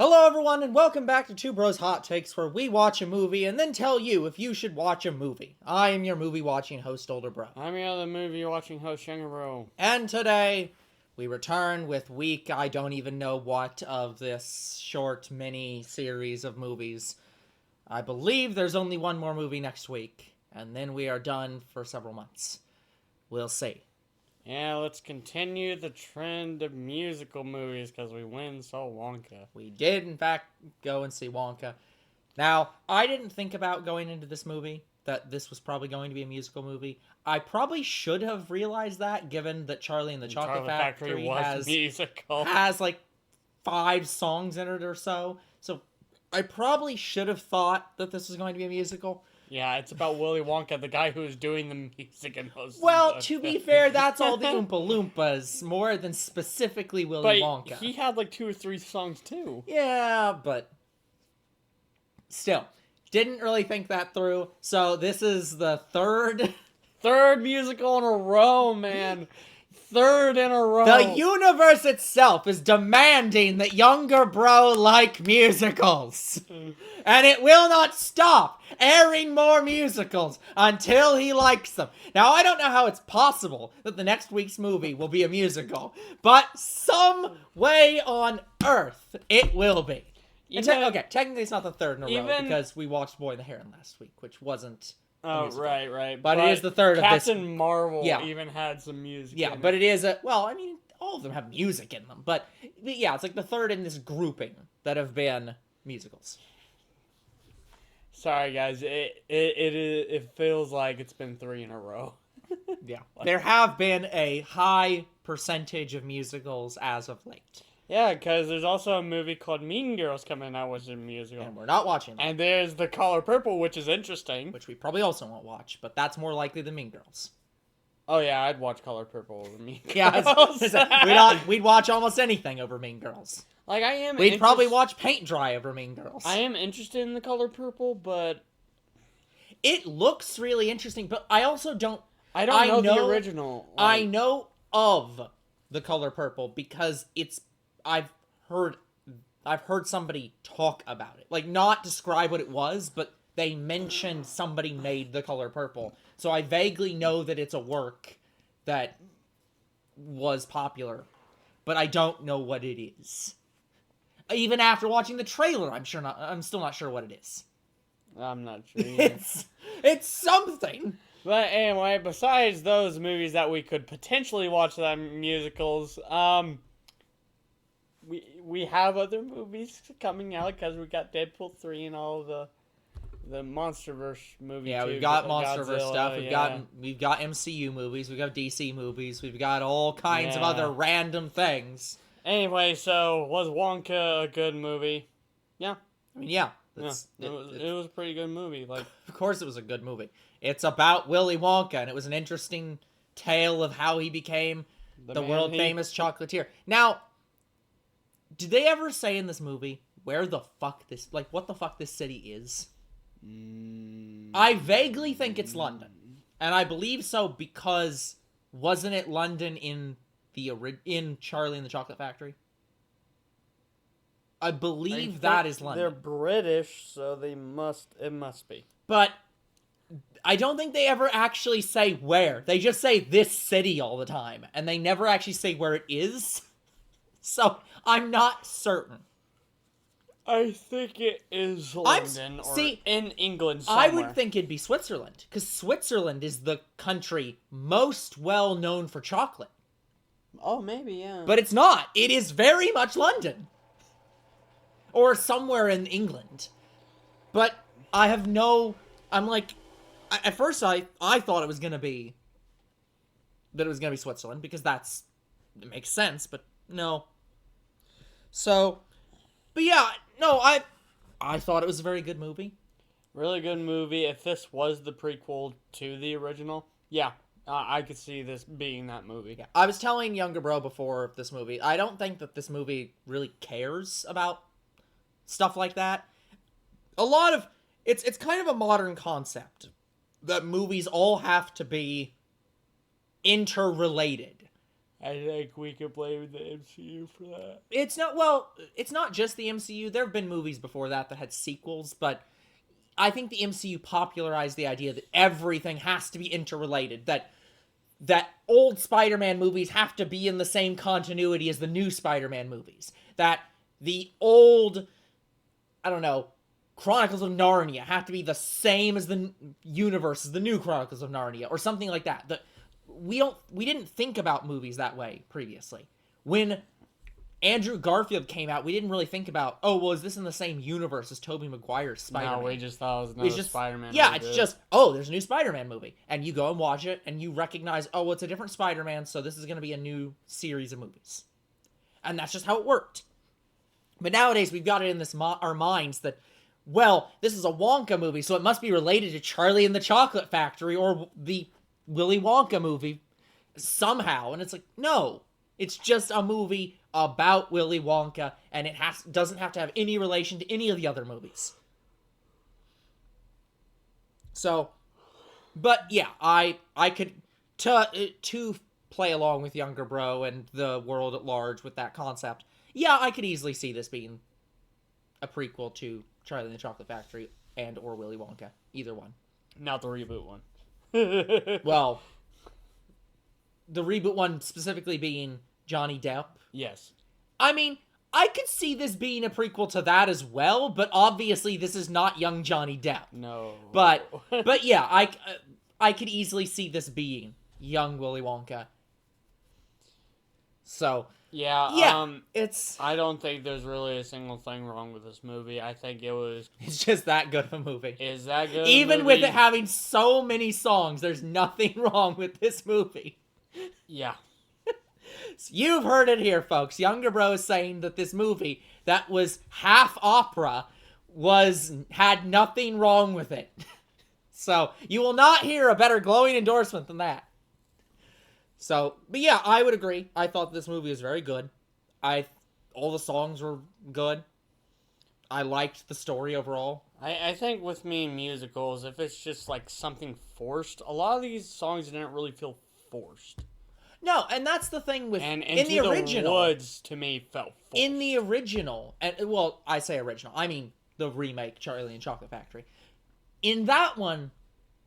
Hello everyone and welcome back to Two Bros Hot Takes, where we watch a movie and then tell you if you should watch a movie. I am your movie watching host, Older Bro. I'm your other movie watching host, Younger Bro. And today we return with week I don't even know what of this short mini series of movies. I believe there's only one more movie next week, and then we are done for several months. We'll see. Yeah, let's continue the trend of musical movies because we win so Wonka. We did, in fact, go and see Wonka. Now, I didn't think about going into this movie that this was probably going to be a musical movie. I probably should have realized that, given that Charlie and the Chocolate Factory has like 5 songs in it or so. So I probably should have thought that this was going to be a musical. Yeah, it's about Willy Wonka, the guy who's doing the music and most. Well, to be fair, that's all the Oompa Loompas, more than specifically Willy Wonka. He had like 2 or 3 songs too. Yeah, but still, didn't really think that through. So this is the third musical in a row, man. 3rd in a row. The universe itself is demanding that Younger Bro like musicals. And it will not stop airing more musicals until he likes them. Now, I don't know how it's possible that the next week's movie will be a musical, but some way on earth it will be. Technically it's not the 3rd in a row because we watched Boy in the Heron last week, which wasn't. Oh, right. But it is the 3rd of this. Captain Marvel even had some music. Yeah, but it is all of them have music in them. But yeah, it's like the 3rd in this grouping that have been musicals. Sorry, guys. It feels like it's been 3 in a row. Yeah. There have been a high percentage of musicals as of late. Yeah, because there's also a movie called Mean Girls coming out, which is a musical. And we're not watching that. And there's The Color Purple, which is interesting. Which we probably also won't watch, but that's more likely than Mean Girls. Oh yeah, I'd watch Color Purple over Mean Girls. Yeah, we'd watch almost anything over Mean Girls. Like, We'd probably watch Paint Dry over Mean Girls. I am interested in The Color Purple, but it looks really interesting, but I also don't... I don't know the original. I know of The Color Purple because I've heard somebody talk about it. Like, not describe what it was, but they mentioned somebody made The Color Purple. So I vaguely know that it's a work that was popular, but I don't know what it is. Even after watching the trailer, I'm still not sure what it is. I'm not sure either. It's something. But anyway, besides those movies that we could potentially watch that musicals, we have other movies coming out because we got Deadpool 3 and all the MonsterVerse movies. Yeah, we've got MonsterVerse stuff. We've got MCU movies. We've got DC movies. We've got all kinds of other random things. Anyway, so was Wonka a good movie? Yeah. I mean, yeah. It was a pretty good movie. Like, of course it was a good movie. It's about Willy Wonka, and it was an interesting tale of how he became the world-famous chocolatier. Now, did they ever say in this movie what the fuck this city is? I vaguely think it's London. And I believe so because wasn't it London in Charlie and the Chocolate Factory? I believe that is London. They're British, so it must be. But I don't think they ever actually say where. They just say this city all the time, and they never actually say where it is. So I'm not certain. I think it is London in England somewhere. I would think it'd be Switzerland, because Switzerland is the country most well known for chocolate. Oh, maybe, yeah. But it's not. It is very much London. Or somewhere in England. But I have I'm like... At first, I thought it was going to be... that it was going to be Switzerland, because it makes sense, but no. So... But yeah, no, I thought it was a very good movie. Really good movie. If this was the prequel to the original, yeah, I could see this being that movie. Yeah, I was telling Younger Bro before this movie, I don't think that this movie really cares about stuff like that. It's kind of a modern concept that movies all have to be interrelated. I think we could blame the MCU for that. It's not just the MCU. There have been movies before that had sequels, but I think the MCU popularized the idea that everything has to be interrelated, that old Spider-Man movies have to be in the same continuity as the new Spider-Man movies, that the old, I don't know, Chronicles of Narnia have to be the same as the universe as the new Chronicles of Narnia, or something like that. We didn't think about movies that way previously. When Andrew Garfield came out, we didn't really think about, oh, well, is this in the same universe as Tobey Maguire's Spider-Man? No, we just thought it was another Spider-Man yeah, movie. it's just, oh, there's a new Spider-Man movie. And you go and watch it, and you recognize, oh, well, it's a different Spider-Man, so this is going to be a new series of movies. And that's just how it worked. But nowadays, we've got it in our minds that, well, this is a Wonka movie, so it must be related to Charlie and the Chocolate Factory or the Willy Wonka movie somehow. And it's like, no, it's just a movie about Willy Wonka, and it doesn't have to have any relation to any of the other movies. So, but yeah, I could to play along with Younger Bro and the world at large with that concept. Yeah, I could easily see this being a prequel to Charlie and the Chocolate Factory and or Willy Wonka. Either one. Not the reboot one. Well, the reboot one specifically being Johnny Depp. Yes. I mean, I could see this being a prequel to that as well, but obviously this is not young Johnny Depp. No. But yeah, I could easily see this being young Willy Wonka. So, yeah, it's... I don't think there's really a single thing wrong with this movie. I think it's just that good of a movie. Is that good? Even with it having so many songs, there's nothing wrong with this movie. Yeah. So you've heard it here, folks. Younger Bro is saying that this movie that was half opera had nothing wrong with it. So you will not hear a better glowing endorsement than that. So, but yeah, I would agree. I thought this movie was very good. All the songs were good. I liked the story overall. I think with me in musicals, if it's just like something forced, a lot of these songs didn't really feel forced. No, and that's the thing with and in the original. Woods to me felt forced. In the original, and well, I say original, I mean the remake, Charlie and Chocolate Factory. In that one,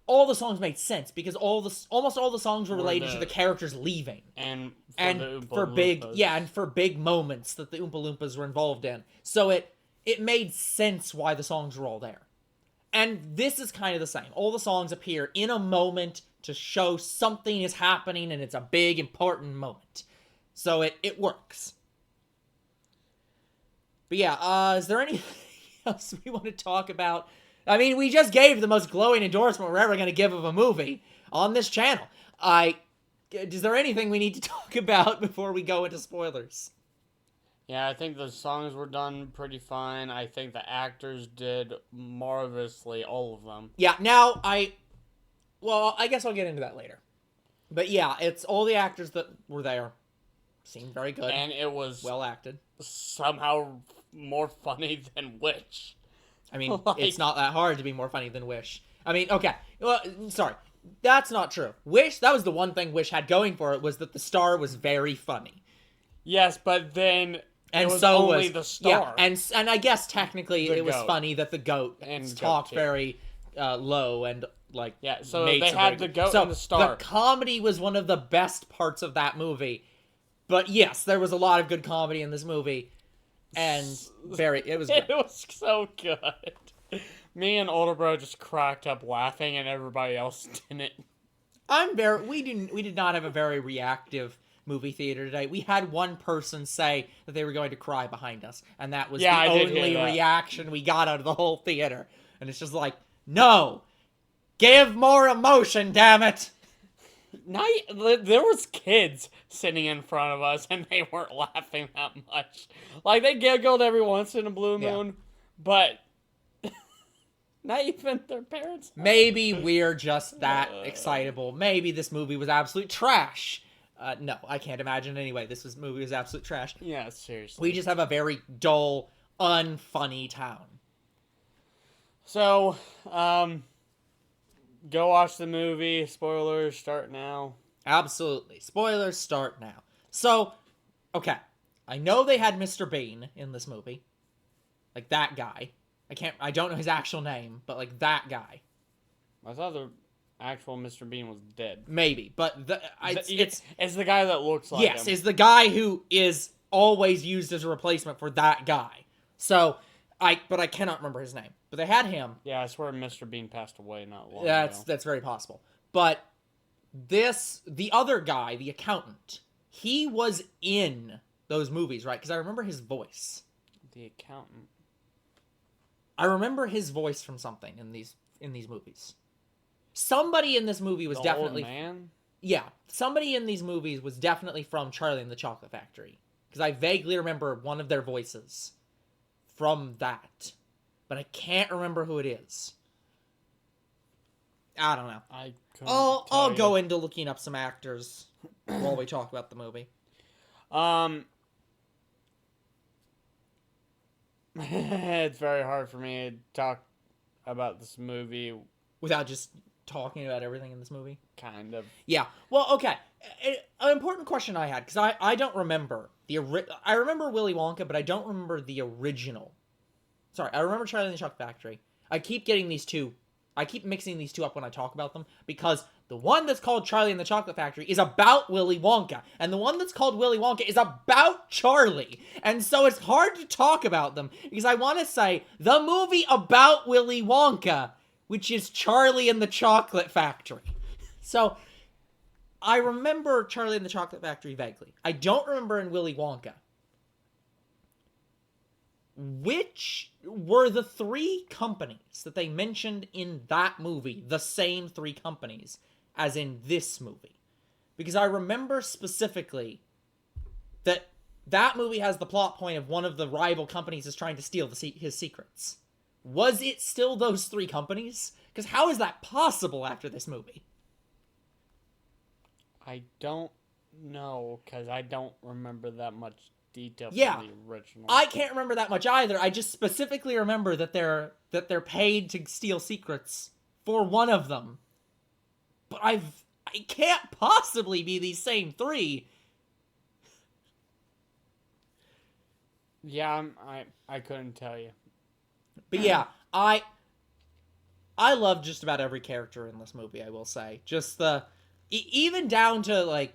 all the songs made sense because almost all the songs were related to the characters leaving, and for big moments that the Oompa Loompas were involved in. So it made sense why the songs were all there. And this is kind of the same. All the songs appear in a moment to show something is happening, and it's a big, important moment. So it works. But yeah, is there anything else we want to talk about? I mean, we just gave the most glowing endorsement we're ever going to give of a movie on this channel. Is there anything we need to talk about before we go into spoilers? Yeah, I think the songs were done pretty fine. I think the actors did marvelously, all of them. Yeah, now I guess I'll get into that later. But yeah, it's all the actors that were there seemed very good. And it was well acted. Somehow more funny than Wish. I mean, it's not that hard to be more funny than Wish. I mean, okay. Well, sorry. That's not true. Wish, that was the one thing Wish had going for it, was that the star was very funny. Yes, but then and it was so only was the star. Yeah, and I guess technically it was funny that the goat talked very low and like so they had the goat and the star. The comedy was one of the best parts of that movie. But yes, there was a lot of good comedy in this movie. And it was good. It was so good. Me and older bro just cracked up laughing, and everybody else didn't. We did not have a very reactive movie theater today. We had one person say that they were going to cry behind us, and that was the only reaction we got out of the whole theater. And it's just like, no, give more emotion, damn it. There was kids sitting in front of us, and they weren't laughing that much. Like, they giggled every once in a blue moon, but not even their parents. Maybe we're just that excitable. Maybe this movie was absolute trash. No, I can't imagine anyway. This movie was absolute trash. Yeah, seriously. We just have a very dull, unfunny town. So, go watch the movie. Spoilers start now. Absolutely. Spoilers start now. So, okay. I know they had Mr. Bean in this movie. Like, that guy. I don't know his actual name, but, like, that guy. I thought the actual Mr. Bean was dead. Maybe, but it's the guy that looks like him. Yes, is the guy who is always used as a replacement for that guy. So, but I cannot remember his name. But they had him. Yeah, I swear Mr. Bean passed away not long ago. That's very possible. But the other guy, the accountant, he was in those movies, right? Because I remember his voice. The accountant. I remember his voice from something in these movies. Somebody in this movie was definitely... old man? Yeah, somebody in these movies was definitely from Charlie and the Chocolate Factory. Because I vaguely remember one of their voices from that. But I can't remember who it is. I don't know. I'll go into looking up some actors while we talk about the movie. It's very hard for me to talk about this movie without just talking about everything in this movie. Kind of. Yeah. Well, okay. An important question I had, because I don't remember I remember Willy Wonka, but I don't remember the original. Sorry, I remember Charlie and the Chocolate Factory. I keep mixing these two up when I talk about them, because the one that's called Charlie and the Chocolate Factory is about Willy Wonka, and the one that's called Willy Wonka is about Charlie. And so it's hard to talk about them, because I want to say the movie about Willy Wonka, which is Charlie and the Chocolate Factory. So, I remember Charlie and the Chocolate Factory vaguely. I don't remember in Willy Wonka. Which were the three companies that they mentioned in that movie, the same three companies as in this movie? Because I remember specifically that movie has the plot point of one of the rival companies is trying to steal his secrets. Was it still those three companies? Because how is that possible after this movie? I don't know, because I don't remember that much detail from the original. I can't remember that much either. I just specifically remember that they're paid to steal secrets for one of them. But it can't possibly be these same three. Yeah, I couldn't tell you. But yeah, I love just about every character in this movie, I will say. Just even down to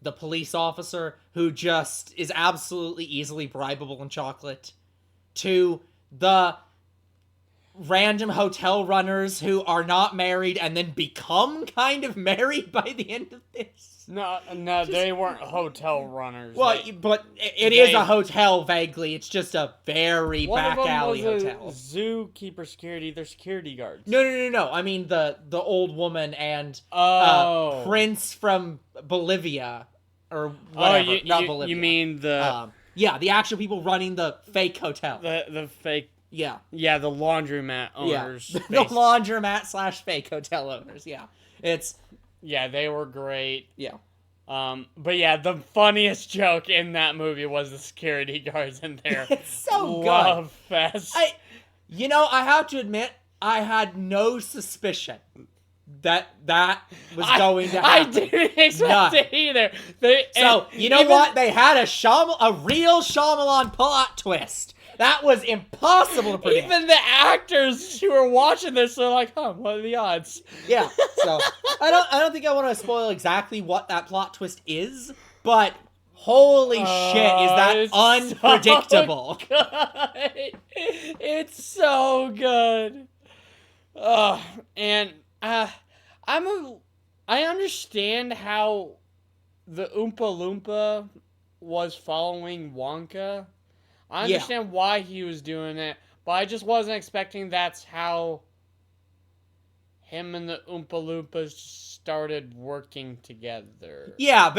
the police officer who just is absolutely easily bribable in chocolate, to the random hotel runners who are not married and then become kind of married by the end of this. No, they weren't hotel runners. Well, but it is a hotel vaguely. It's just a very back alley hotel. Zookeeper security. They're security guards. No. I mean the old woman and Prince from Bolivia or whatever. Not Bolivia. You mean the the actual people running the fake hotel. The fake. Yeah, the laundromat owners. Yeah. The laundromat / fake hotel owners. Yeah, they were great. Yeah. But yeah, the funniest joke in that movie was the security guards in there. It's so Love good. Fest. I have to admit, I had no suspicion that was going to happen. I didn't expect it either. What? They had a real Shyamalan plot twist. That was impossible to predict. Even the actors who were watching this are like, what are the odds? Yeah, so I don't think I want to spoil exactly what that plot twist is, but holy shit, is that unpredictable. So good. It's so good. And I understand how the Oompa Loompa was following Wonka. I understand why he was doing it, but I just wasn't expecting that's how him and the Oompa Loompas started working together. Yeah,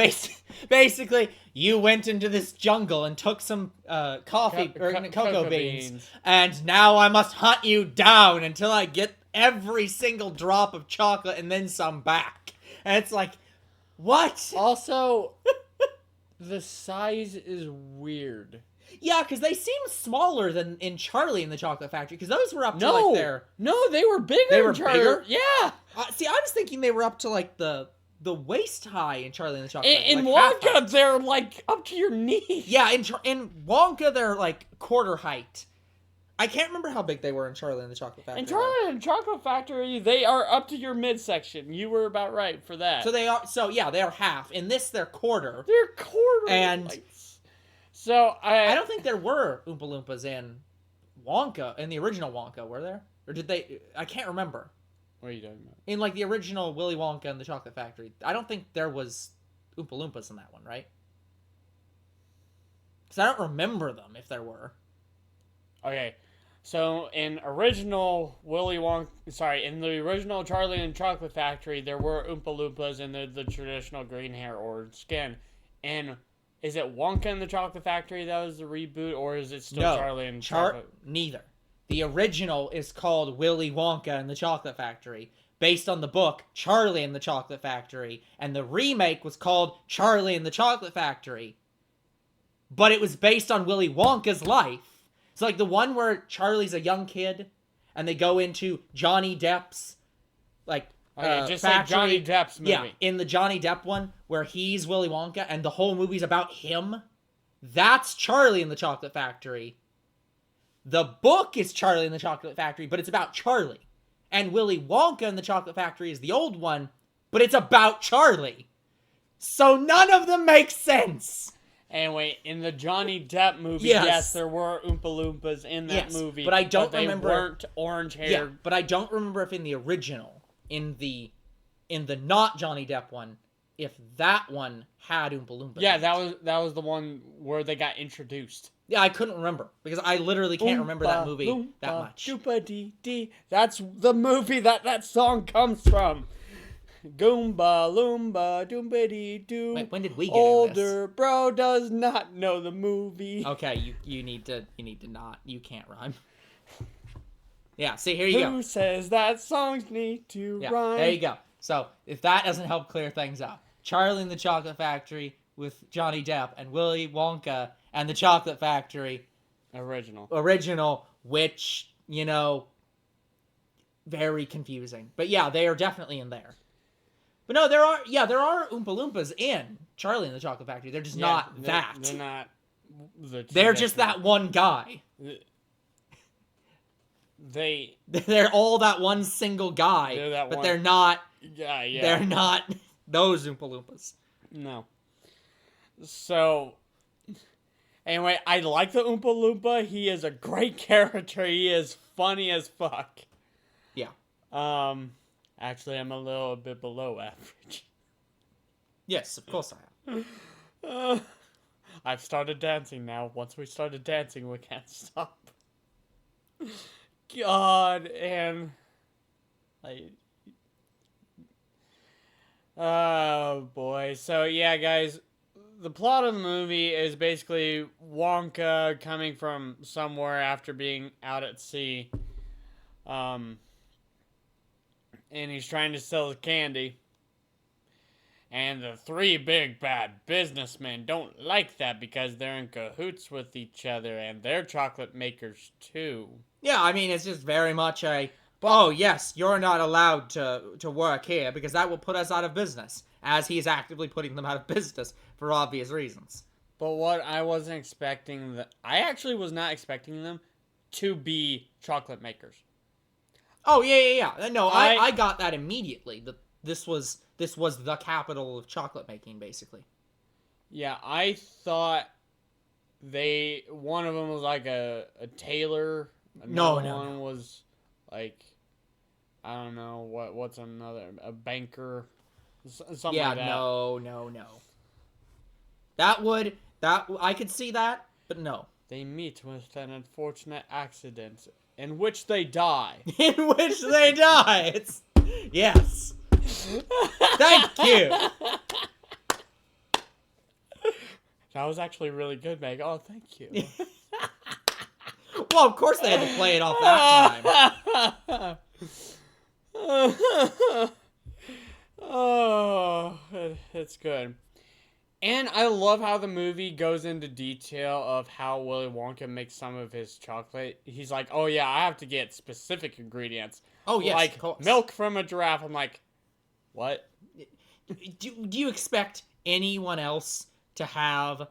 basically, you went into this jungle and took some cocoa beans, and now I must hunt you down until I get every single drop of chocolate and then some back. And it's like, what? Also, the size is weird. Yeah, because they seem smaller than in Charlie and the Chocolate Factory, because those were up to like their... No, they were bigger. They were bigger? Yeah. See, I was thinking they were up to like the the waist high in Charlie and the Chocolate Factory. In like Wonka, they're like up to your knees. Yeah, in Wonka, they're like quarter height. I can't remember how big they were in Charlie and the Chocolate Factory. In Charlie and the Chocolate Factory, they are up to your midsection. You were about right for that. So they are half. In this, they're quarter. They're quarter. And so I don't think there were Oompa Loompas in Wonka, in the original Wonka, were there? Or did they? I can't remember. What are you talking about? In like the original Willy Wonka and the Chocolate Factory, I don't think there was Oompa Loompas in that one, right? Because I don't remember them if there were. Okay, so in original in the original Charlie and Chocolate Factory, there were Oompa Loompas in the traditional green hair or skin. And is it Wonka and the Chocolate Factory that was the reboot, or is it still Charlie and Chocolate? Neither. The original is called Willy Wonka and the Chocolate Factory, based on the book Charlie and the Chocolate Factory, and the remake was called Charlie and the Chocolate Factory. But it was based on Willy Wonka's life. So, like, the one where Charlie's a young kid, and they go into Johnny Depp's, like, just factory. like Johnny Depp's movie. Yeah, in the Johnny Depp one, where he's Willy Wonka, and the whole movie's about him. That's Charlie and the Chocolate Factory. The book is Charlie and the Chocolate Factory, but it's about Charlie. And Willy Wonka and the Chocolate Factory is the old one, but it's about Charlie. So none of them make sense. Anyway, in the Johnny Depp movie, yes there were Oompa Loompas in that movie. But I don't remember. They weren't orange hair. Yeah, but I don't remember if in the original, in the not Johnny Depp one, if that one had Oompa Loompas. Yeah, that was the one where they got introduced. Yeah, I couldn't remember because I literally can't remember that movie that much. Doompa dee dee. That's the movie that song comes from. Goomba loomba doomba dee doo. Wait, when did we get older bro does not know the movie? Okay, you need to not. You can't rhyme. Yeah, see, here you go. Who says that songs need to rhyme? There you go. So, if that doesn't help clear things up, Charlie and the Chocolate Factory with Johnny Depp and Willy Wonka and the Chocolate Factory. Original, which, very confusing. But yeah, they are definitely in there. But no, there are Oompa Loompas in Charlie and the Chocolate Factory. They're just not that. They're not. They're just that one guy. They're all that one single guy. They're not. Yeah. They're not those Oompa Loompas. No. So, anyway, I like the Oompa Loompa. He is a great character. He is funny as fuck. Yeah. Actually, I'm a little bit below average. Yes, of course I am. I've started dancing now. Once we started dancing, we can't stop. God, and oh boy. So yeah, guys, the plot of the movie is basically Wonka coming from somewhere after being out at sea. And he's trying to sell the candy. And the three big bad businessmen don't like that because they're in cahoots with each other and they're chocolate makers too. Yeah, I mean, it's just very much oh yes, you're not allowed to work here because that will put us out of business, as he is actively putting them out of business for obvious reasons. But what I wasn't expecting, I actually was not expecting them to be chocolate makers. Oh, yeah. No, I got that immediately. This was the capital of chocolate making, basically. Yeah, I thought one of them was like a tailor. Another one was like, I don't know, what's another, a banker, something like that. Yeah, no. I could see that, but no. They meet with an unfortunate accident. In which they die. Yes. Thank you. That was actually really good, Meg. Oh, thank you. Well, of course they had to play it off that time. Oh, it's good. And I love how the movie goes into detail of how Willy Wonka makes some of his chocolate. He's like, oh yeah, I have to get specific ingredients. Oh yes, like milk from a giraffe. I'm like, what? do you expect anyone else to have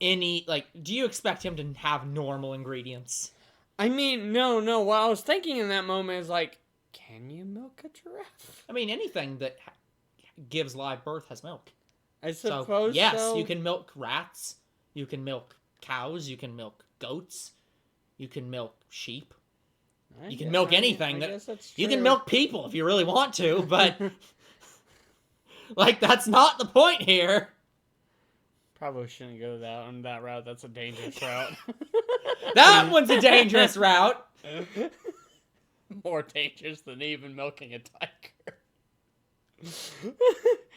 any, like, do you expect him to have normal ingredients? I mean, no. What I was thinking in that moment is like, can you milk a giraffe? I mean, anything that gives live birth has milk. I suppose yes, so. you can milk rats, you can milk cows, you can milk goats, you can milk sheep. You can milk anything. You can milk people if you really want to, but like, that's not the point here. Probably shouldn't go that route. That's a dangerous route. That one's a dangerous route. More dangerous than even milking a tiger.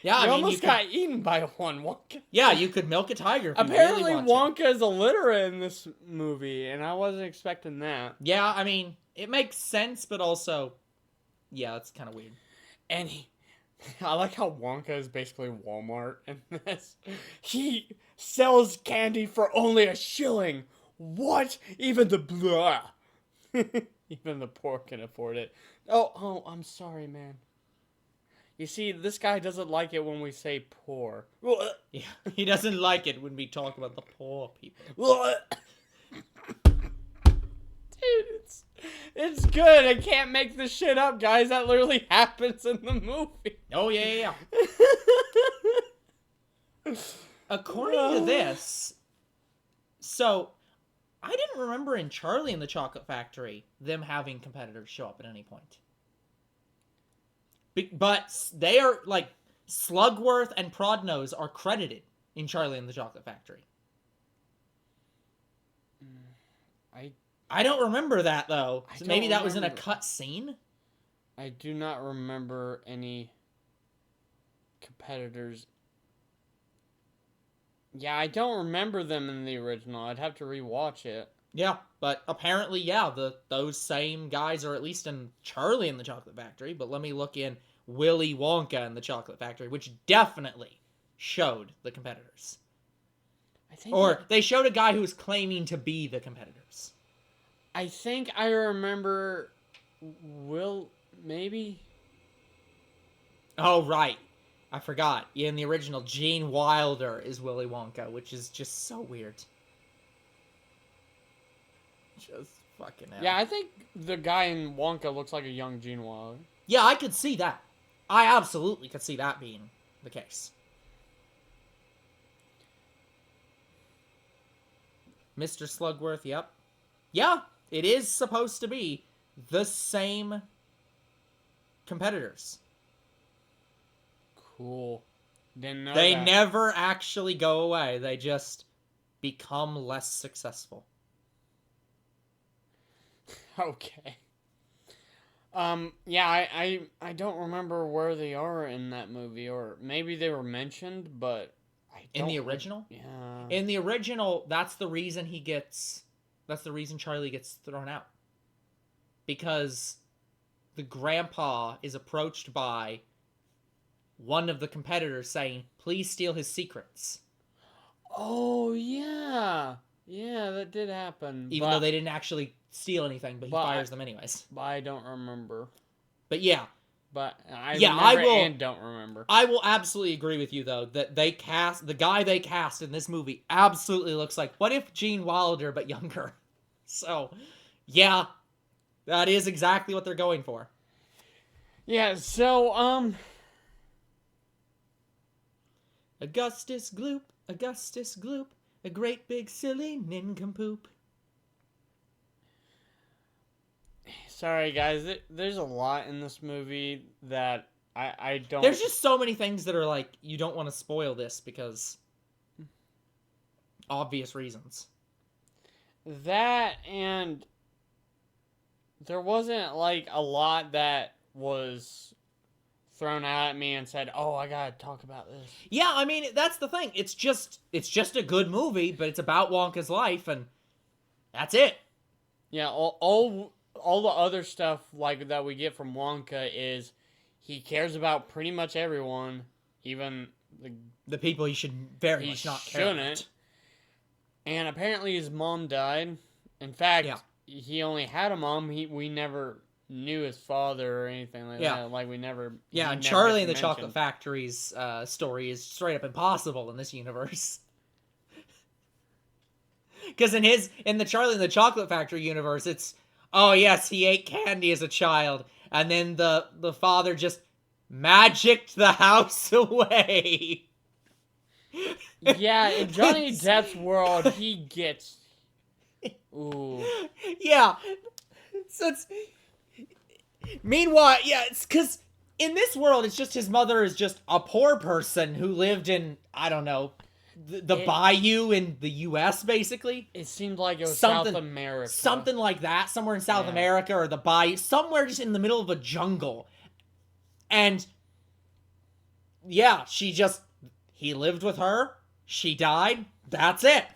Yeah, I mean, almost got eaten by one Wonka. Yeah, you could milk a tiger if Apparently, you really want Wonka is illiterate in this movie, and I wasn't expecting that. Yeah, I mean, it makes sense, but also, yeah, it's kind of weird. And I like how Wonka is basically Walmart in this. He sells candy for only a shilling. What? Even the blah. Even the poor can afford it. Oh, I'm sorry, man. You see, this guy doesn't like it when we say poor. Yeah, he doesn't like it when we talk about the poor people. Dude, it's good. I can't make this shit up, guys. That literally happens in the movie. Oh, yeah. According to this, so I didn't remember in Charlie and the Chocolate Factory them having competitors show up at any point. But they are, like, Slugworth and Prodnose are credited in Charlie and the Chocolate Factory. I don't remember that, though. So maybe that was in a cut scene? I do not remember any competitors. Yeah, I don't remember them in the original. I'd have to rewatch it. Yeah, but apparently, yeah, those same guys are at least in Charlie and the Chocolate Factory, but let me look in Willy Wonka and the Chocolate Factory, which definitely showed the competitors. They showed a guy who was claiming to be the competitors. I think I remember maybe? Oh, right. I forgot. In the original, Gene Wilder is Willy Wonka, which is just so weird. Just fucking hell. Yeah, I think the guy in Wonka looks like a young Gene Wilder. Yeah, I could see that. I absolutely could see that being the case. Mr. Slugworth, yep. Yeah, it is supposed to be the same competitors. Cool. Didn't know They that. never actually go away. They just become less successful. Okay. Yeah, I don't remember where they are in that movie, or maybe they were mentioned, but I don't. In the original? Yeah. In the original, that's the reason Charlie gets thrown out. Because the grandpa is approached by one of the competitors saying, please steal his secrets. Oh, yeah. Yeah, that did happen. Even though they didn't actually steal anything, but he fires them anyways. But I don't remember. But yeah. But I remember and don't remember. I will absolutely agree with you, though, that the guy they cast in this movie absolutely looks like, what if Gene Wilder, but younger? So, yeah, that is exactly what they're going for. Yeah, so, Augustus Gloop, a great big silly nincompoop. Sorry, guys. There's a lot in this movie that I don't... There's just so many things that are like, you don't want to spoil this because obvious reasons. That, and there wasn't, like, a lot that was thrown out at me and said, oh, I gotta talk about this. Yeah, I mean, that's the thing. It's just a good movie, but it's about Wonka's life, and that's it. Yeah, all the other stuff like that we get from Wonka is he cares about pretty much everyone, even the people he should very much not care about. And apparently his mom died. In fact, he only had a mom. We never knew his father or anything like Yeah. that. Like we never. Yeah, he and never Charlie and the mentioned. Chocolate Factory's story is straight up impossible in this universe. Because in the Charlie and the Chocolate Factory universe, it's, oh yes, he ate candy as a child, and then the father just magicked the house away. Yeah, in Johnny Depp's world, he gets. Ooh. Yeah. So it's. Meanwhile, yeah, it's because in this world, it's just his mother is just a poor person who lived in, I don't know, the bayou in the U.S., basically. It seemed like it was Something- South America. Something like that, somewhere in South Yeah. America or the bayou, somewhere just in the middle of a jungle. And yeah, he lived with her, she died, that's it.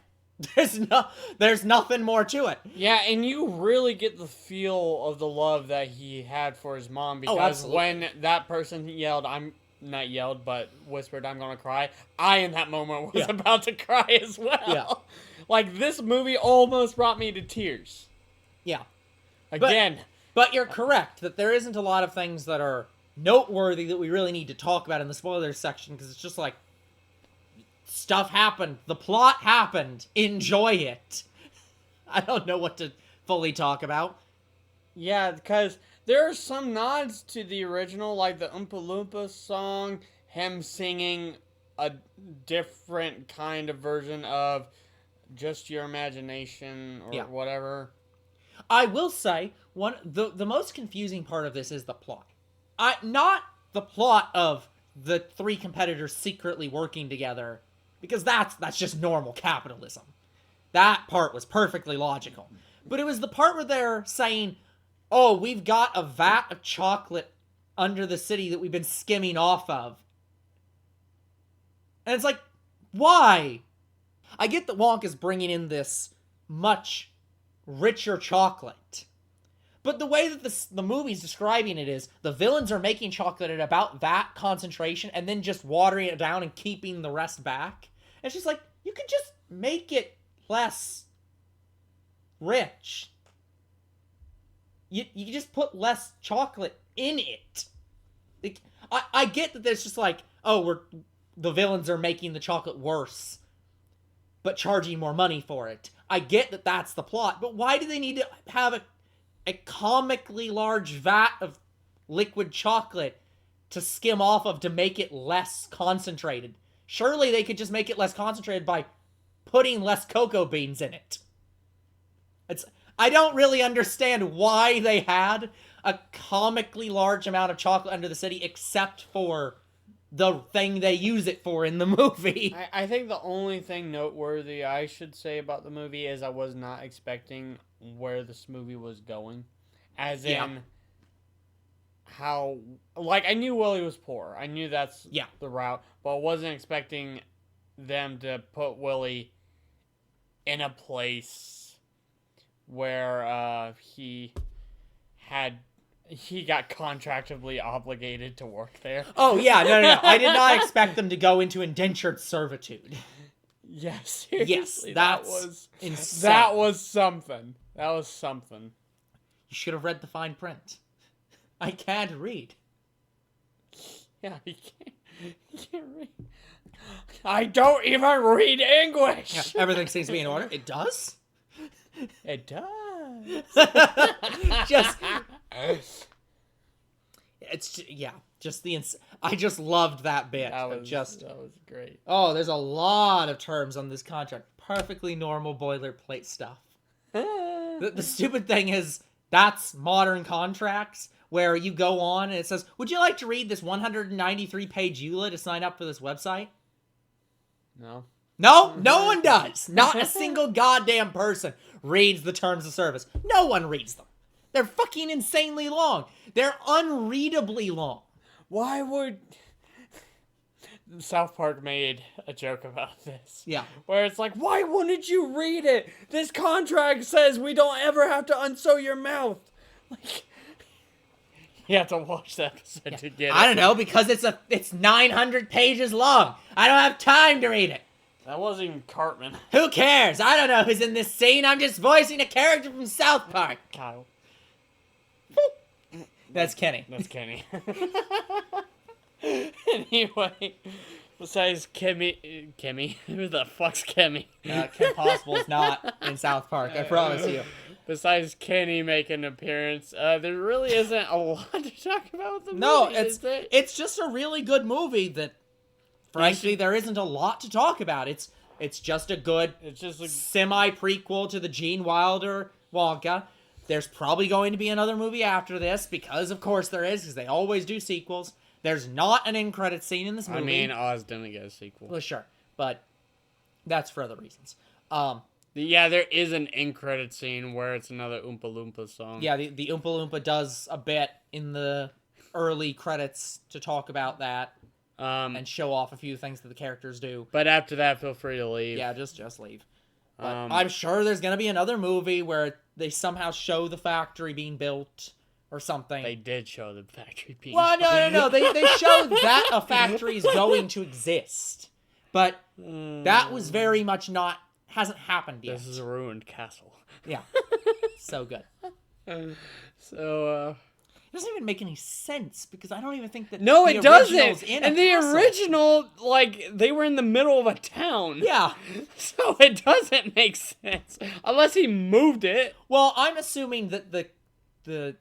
There's nothing more to it. Yeah, and you really get the feel of the love that he had for his mom because absolutely. when that person whispered, "I'm gonna cry," I in that moment was Yeah. about to cry as well. Yeah. Like this movie almost brought me to tears. Yeah. Again. But you're correct that there isn't a lot of things that are noteworthy that we really need to talk about in the spoilers section, because it's just like, stuff happened. The plot happened. Enjoy it. I don't know what to fully talk about. Yeah, because there are some nods to the original, like the Oompa Loompa song, him singing a different kind of version of Just Your Imagination or whatever. I will say, the most confusing part of this is the plot. Not the plot of the three competitors secretly working together, because that's just normal capitalism. That part was perfectly logical. But it was the part where they're saying, oh, we've got a vat of chocolate under the city that we've been skimming off of. And it's like, why? I get that Wonka's bringing in this much richer chocolate. But the way that the movie's describing it is, the villains are making chocolate at about that concentration and then just watering it down and keeping the rest back. And it's just like, you could just make it less rich. You can just put less chocolate in it. Like, I get that there's just like, oh, the villains are making the chocolate worse, but charging more money for it. I get that that's the plot, but why do they need to have a comically large vat of liquid chocolate to skim off of to make it less concentrated? Surely they could just make it less concentrated by putting less cocoa beans in it. I don't really understand why they had a comically large amount of chocolate under the city, except for the thing they use it for in the movie. I think the only thing noteworthy I should say about the movie is I was not expecting where this movie was going. As in how... Like, I knew Willy was poor. I knew that's the route. But I wasn't expecting them to put Willy in a place where he got contractually obligated to work there. Oh, yeah, no. I did not expect them to go into indentured servitude. Yes, seriously. Yes, that was insane. That was something. That was something. You should have read the fine print. I can't read. Yeah, you can't read. I don't even read English! Yeah, everything seems to be in order. It does? It does. I just loved that bit. That was great. Oh, there's a lot of terms on this contract. Perfectly normal boilerplate stuff. The stupid thing is, that's modern contracts, where you go on and it says, would you like to read this 193-page EULA to sign up for this website? No. No one does. Not a single goddamn person reads the terms of service. No one reads them. They're fucking insanely long. They're unreadably long. Why would... South Park made a joke about this. Yeah. Where it's like, why wouldn't you read it? This contract says we don't ever have to unsew your mouth. Like, you have to watch that episode to get it. I don't know, because it's 900 pages long. I don't have time to read it. That wasn't even Cartman. Who cares? I don't know who's in this scene. I'm just voicing a character from South Park. Kyle. That's Kenny. That's Kenny. Anyway, besides Kimmy, who the fuck's Kimmy? Kim Possible's not in South Park, I promise you. Besides Kenny making an appearance, there really isn't a lot to talk about with the movie. No, is there? it's just a really good movie that, frankly, there isn't a lot to talk about. It's just a good semi-prequel to the Gene Wilder Wonka. There's probably going to be another movie after this, because of course there is, because they always do sequels. There's not an end credit scene in this movie. I mean, Oz didn't get a sequel. Well, sure, but that's for other reasons. Yeah, there is an end credit scene where it's another Oompa Loompa song. Yeah, the Oompa Loompa does a bit in the early credits to talk about that and show off a few things that the characters do. But after that, feel free to leave. Yeah, just leave. But I'm sure there's going to be another movie where they somehow show the factory being built or something. They did show the factory being built. Well, no. They showed that a factory is going to exist. But that was very much hasn't happened yet. This is a ruined castle. Yeah. So good. So, it doesn't even make any sense, because I don't even think that no, the it doesn't. And the original, like, they were in the middle of a town. Yeah. So it doesn't make sense. Unless he moved it. Well, I'm assuming that the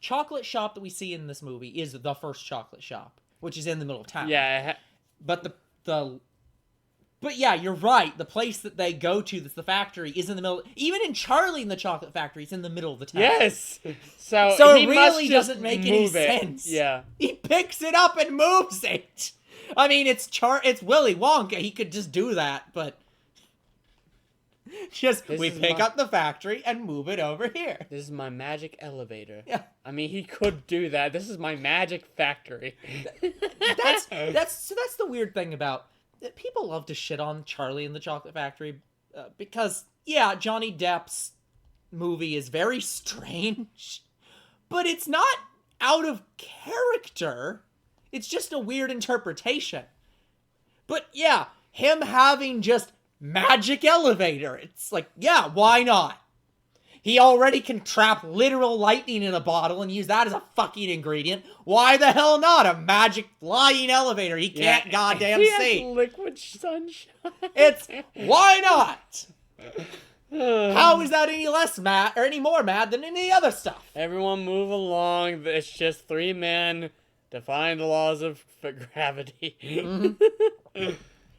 chocolate shop that we see in this movie is the first chocolate shop, which is in the middle of town. Yeah. But But yeah, you're right. The place that they go to, that's the factory, is in the middle. Even in Charlie and the Chocolate Factory, it's in the middle of the town. Yes. So it really doesn't make any sense. Yeah. He picks it up and moves it. I mean, it's Willy Wonka. He could just do that, but we pick up the factory and move it over here. This is my magic elevator. Yeah. I mean, he could do that. This is my magic factory. That's the weird thing about. People love to shit on Charlie and the Chocolate Factory because, yeah, Johnny Depp's movie is very strange, but it's not out of character. It's just a weird interpretation. But yeah, him having just magic elevator, it's like, yeah, why not? He already can trap literal lightning in a bottle and use that as a fucking ingredient. Why the hell not? A magic flying elevator he can't goddamn see. Has liquid sunshine. It's, why not? How is that any less mad, or any more mad than any other stuff? Everyone move along. It's just 3 men defying the laws of gravity. Mm-hmm.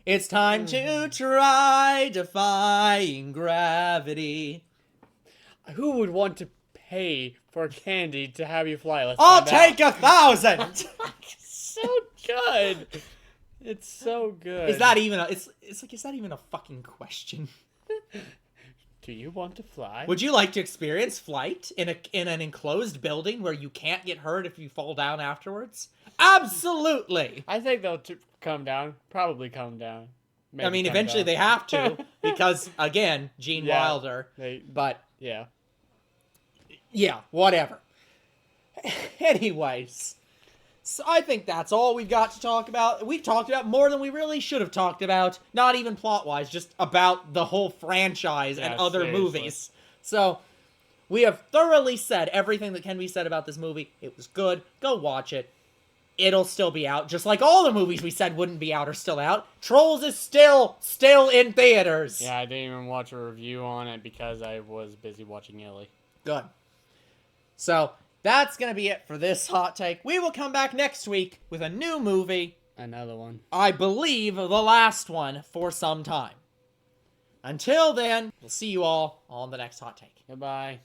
It's time to try defying gravity. Who would want to pay for candy to have you fly? I'll take 1,000. So good. It's so good. Is that even is that even a fucking question? Do you want to fly? Would you like to experience flight in an enclosed building where you can't get hurt if you fall down afterwards? Absolutely. I think they'll come down. Probably come down. Maybe I mean, eventually they have to because, again, Gene Wilder. But yeah, whatever. Anyways, so I think that's all we've got to talk about. We've talked about more than we really should have talked about. Not even plot-wise, just about the whole franchise and other movies. So we have thoroughly said everything that can be said about this movie. It was good. Go watch it. It'll still be out, just like all the movies we said wouldn't be out are still out. Trolls is still in theaters. Yeah, I didn't even watch a review on it because I was busy watching Illy. Good. So, that's going to be it for this hot take. We will come back next week with a new movie. Another one. I believe the last one for some time. Until then, we'll see you all on the next hot take. Goodbye.